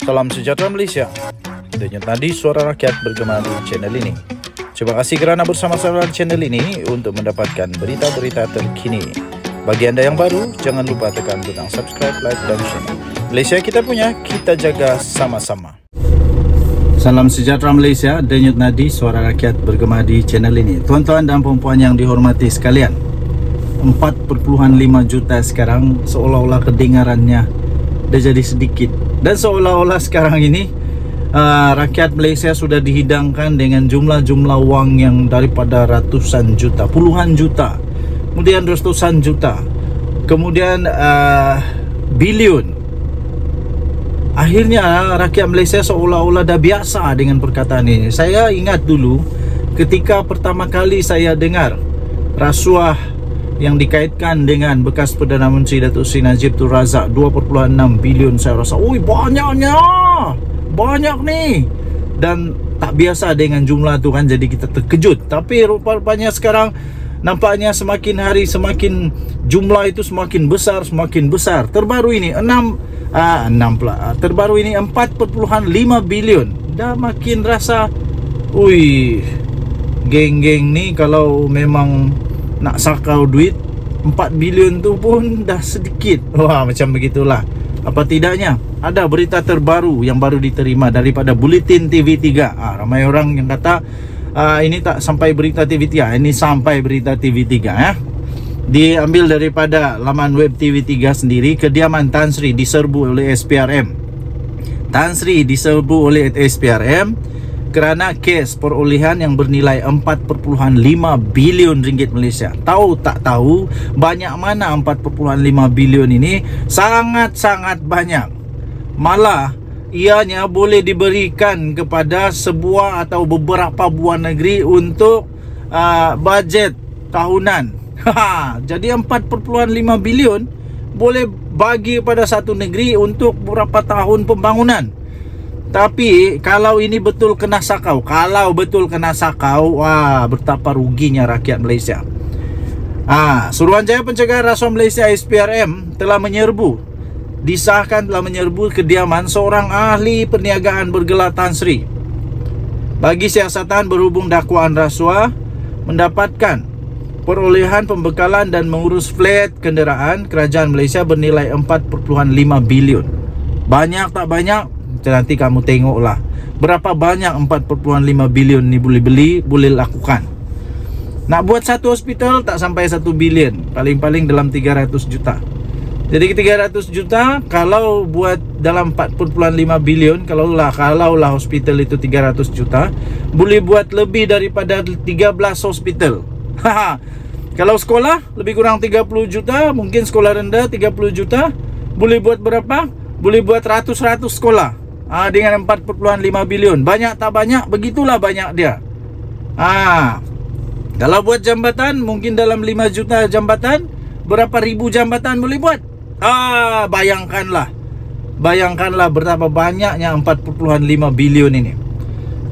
Salam sejahtera Malaysia. Denyut nadi suara rakyat bergema di channel ini. Terima kasih kerana bersama-sama di channel ini untuk mendapatkan berita-berita terkini. Bagi anda yang baru, jangan lupa tekan butang subscribe, like dan share. Malaysia kita punya, kita jaga sama-sama. Salam sejahtera Malaysia. Denyut nadi suara rakyat bergema di channel ini. Tuan-tuan dan puan-puan yang dihormati sekalian, 4.5 juta sekarang seolah-olah kedengarannya dah jadi sedikit. Dan seolah-olah sekarang ini rakyat Malaysia sudah dihidangkan dengan jumlah-jumlah wang yang daripada ratusan juta, puluhan juta, kemudian ratusan juta, kemudian bilion. Akhirnya rakyat Malaysia seolah-olah dah biasa dengan perkataan ini. Saya ingat dulu ketika pertama kali saya dengar rasuah yang dikaitkan dengan bekas Perdana Menteri Datuk Seri Najib Tun Razak 2.6 bilion, saya rasa, oi banyaknya, banyak nih. Dan tak biasa dengan jumlah tu kan, jadi kita terkejut. Tapi rupanya sekarang nampaknya semakin hari semakin jumlah itu semakin besar. Terbaru ini 4.5 bilion. Dah makin rasa, ui, geng-geng ni kalau memang nak sakau duit 4 bilion tu pun dah sedikit. Wah, macam begitulah. Apa tidaknya ada berita terbaru yang baru diterima daripada Buletin TV3. Ramai orang yang kata ini tak sampai berita TV3. Ini sampai berita TV3 ya. Diambil daripada laman web TV3 sendiri. Kediaman Tan Sri diserbu oleh SPRM. Tan Sri diserbu oleh SPRM kerana kes perolehan yang bernilai 4.5 bilion ringgit Malaysia. Tahu tak tahu banyak mana 4.5 bilion ini? Sangat-sangat banyak. Malah ianya boleh diberikan kepada sebuah atau beberapa buah negeri untuk bajet tahunan. Jadi 4.5 bilion boleh bagi pada satu negeri untuk beberapa tahun pembangunan. Tapi kalau ini betul kena sakau, wah, betapa ruginya rakyat Malaysia. Suruhanjaya Pencegahan Rasuah Malaysia SPRM telah disahkan telah menyerbu kediaman seorang ahli perniagaan bergelar Tan Sri bagi siasatan berhubung dakwaan rasuah, mendapatkan perolehan pembekalan dan mengurus flat kenderaan kerajaan Malaysia bernilai 4.5 bilion. Banyak tak banyak? Nanti kamu tengoklah berapa banyak 4.5 bilion ni boleh beli, boleh lakukan. Nak buat satu hospital tak sampai 1 bilion, paling-paling dalam 300 juta. Jadi 300 juta kalau buat dalam 4.5 bilion, kalaulah hospital itu 300 juta, boleh buat lebih daripada 13 hospital. Kalau sekolah lebih kurang 30 juta, mungkin sekolah rendah 30 juta, boleh buat berapa? Boleh buat ratus-ratus sekolah. Dengan 4.5 bilion. Banyak tak banyak? Begitulah banyak dia. Kalau buat jambatan, mungkin dalam 5 juta jambatan, berapa ribu jambatan boleh buat? Bayangkanlah betapa banyaknya 4.5 bilion ini.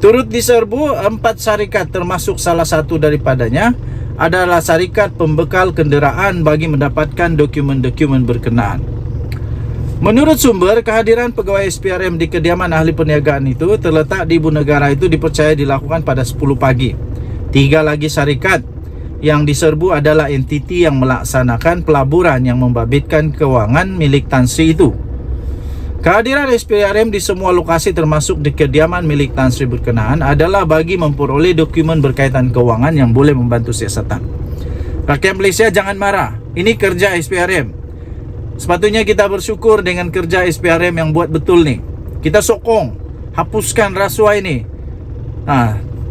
Turut diserbu 4 syarikat, termasuk salah satu daripadanya adalah syarikat pembekal kenderaan bagi mendapatkan dokumen-dokumen berkenaan. Menurut sumber, kehadiran pegawai SPRM di kediaman ahli perniagaan itu terletak di Ibu Negara itu dipercaya dilakukan pada 10 pagi. 3 lagi syarikat yang diserbu adalah entiti yang melaksanakan pelaburan yang membabitkan kewangan milik Tan Sri itu. Kehadiran SPRM di semua lokasi termasuk di kediaman milik Tan Sri berkenaan adalah bagi memperoleh dokumen berkaitan kewangan yang boleh membantu siasatan. Rakyat Malaysia jangan marah. Ini kerja SPRM. Sepatutnya kita bersyukur dengan kerja SPRM yang buat betul ni. Kita sokong, hapuskan rasuah ini.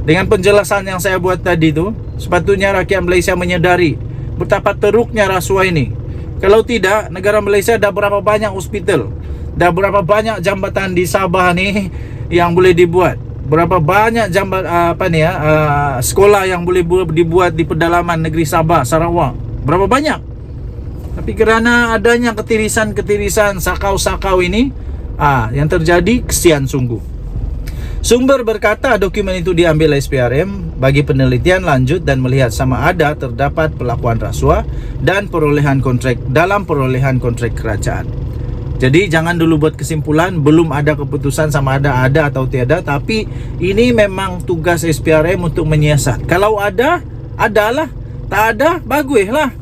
Dengan penjelasan yang saya buat tadi tu, sepatutnya rakyat Malaysia menyedari betapa teruknya rasuah ini. Kalau tidak, negara Malaysia dah berapa banyak hospital, dah berapa banyak jambatan di Sabah ni yang boleh dibuat. Berapa banyak sekolah yang boleh dibuat di pedalaman negeri Sabah, Sarawak. Berapa banyak? Tapi kerana adanya ketirisan, sakau-sakau ini, yang terjadi kesian sungguh. Sumber berkata dokumen itu diambil SPRM bagi penelitian lanjut dan melihat sama ada terdapat pelakuan rasuah dan perolehan kontrak dalam perolehan kontrak kerajaan. Jadi jangan dulu buat kesimpulan, belum ada keputusan sama ada atau tiada. Tapi ini memang tugas SPRM untuk menyiasat. Kalau ada, adalah. Tak ada, baguslah.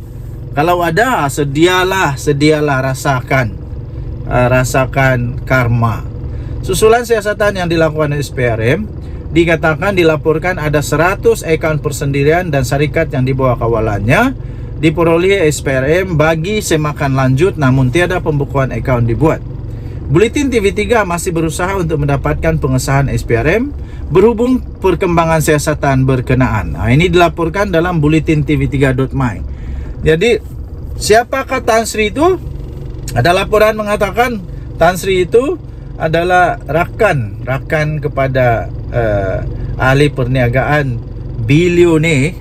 Kalau ada, sedialah rasakan karma. Susulan siasatan yang dilakukan SPRM, dikatakan dilaporkan ada 100 akaun persendirian dan syarikat yang di bawah kawalannya diperoleh SPRM bagi semakan lanjut, namun tiada pembukuan akaun dibuat. Buletin TV3 masih berusaha untuk mendapatkan pengesahan SPRM berhubung perkembangan siasatan berkenaan. Ini dilaporkan dalam buletin TV3.my. Jadi siapakah Tan Sri itu? Ada laporan mengatakan Tan Sri itu adalah rakan kepada ahli perniagaan bilioner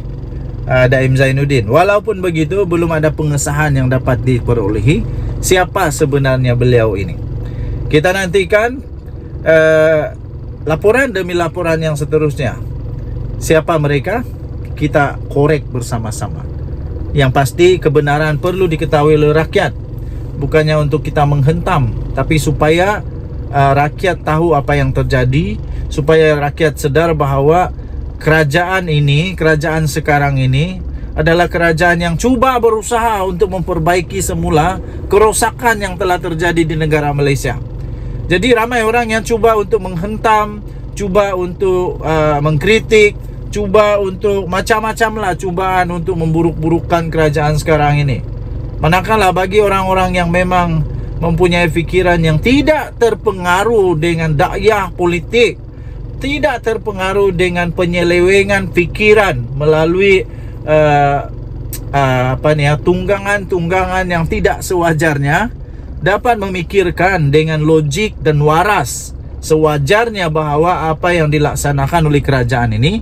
Daim Zainuddin. Walaupun begitu, belum ada pengesahan yang dapat diperolehi siapa sebenarnya beliau ini. Kita nantikan laporan demi laporan yang seterusnya. Siapa mereka? Kita korek bersama-sama. Yang pasti kebenaran perlu diketahui oleh rakyat. Bukannya untuk kita menghentam, tapi supaya rakyat tahu apa yang terjadi, supaya rakyat sadar bahawa kerajaan ini, kerajaan sekarang ini adalah kerajaan yang cuba berusaha untuk memperbaiki semula kerosakan yang telah terjadi di negara Malaysia. Jadi ramai orang yang cuba untuk menghentam, cuba untuk mengkritik, cuba untuk macam-macam lah cubaan untuk memburuk-burukkan kerajaan sekarang ini. Manakala bagi orang-orang yang memang mempunyai fikiran yang tidak terpengaruh dengan dakwah politik, tidak terpengaruh dengan penyelewengan fikiran melalui tunggangan-tunggangan yang tidak sewajarnya, dapat memikirkan dengan logik dan waras sewajarnya bahawa apa yang dilaksanakan oleh kerajaan ini,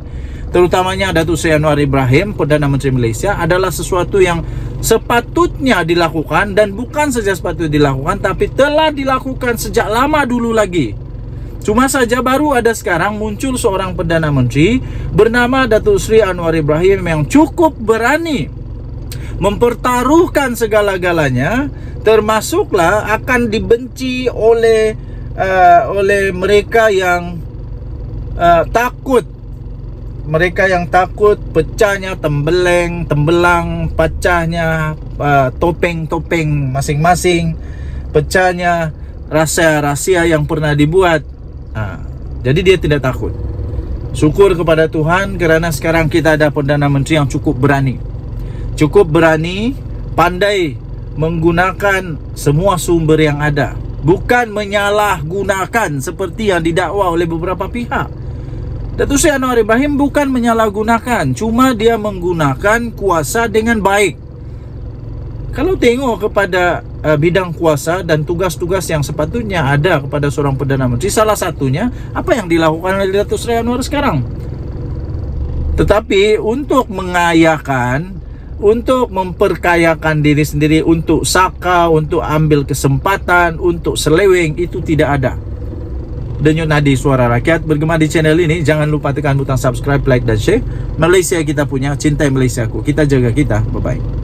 terutamanya Datuk Seri Anwar Ibrahim, Perdana Menteri Malaysia, adalah sesuatu yang sepatutnya dilakukan, dan bukan saja sepatutnya dilakukan, tapi telah dilakukan sejak lama dulu lagi. Cuma saja baru ada sekarang muncul seorang Perdana Menteri bernama Datuk Seri Anwar Ibrahim yang cukup berani mempertaruhkan segala-galanya, termasuklah akan dibenci oleh mereka yang takut. Mereka yang takut pecahnya tembelang, pecahnya topeng-topeng masing-masing, pecahnya rahsia-rahsia yang pernah dibuat. Jadi dia tidak takut. Syukur kepada Tuhan kerana sekarang kita ada Perdana Menteri yang cukup berani. Cukup berani, pandai menggunakan semua sumber yang ada, bukan menyalahgunakan seperti yang didakwa oleh beberapa pihak. Datuk Seri Anwar Ibrahim bukan menyalahgunakan, cuma dia menggunakan kuasa dengan baik. Kalau tengok kepada bidang kuasa dan tugas-tugas yang sepatutnya ada kepada seorang Perdana Menteri, salah satunya apa yang dilakukan oleh Datuk Seri Anwar sekarang. Tetapi untuk mengayakan, untuk memperkayakan diri sendiri, untuk saka, untuk ambil kesempatan, untuk seleweng, itu tidak ada. Denyut nadi suara rakyat bergema di channel ini. Jangan lupa tekan butang subscribe, like dan share. Malaysia kita punya, cintai Malaysia ku. Kita jaga kita. Bye bye.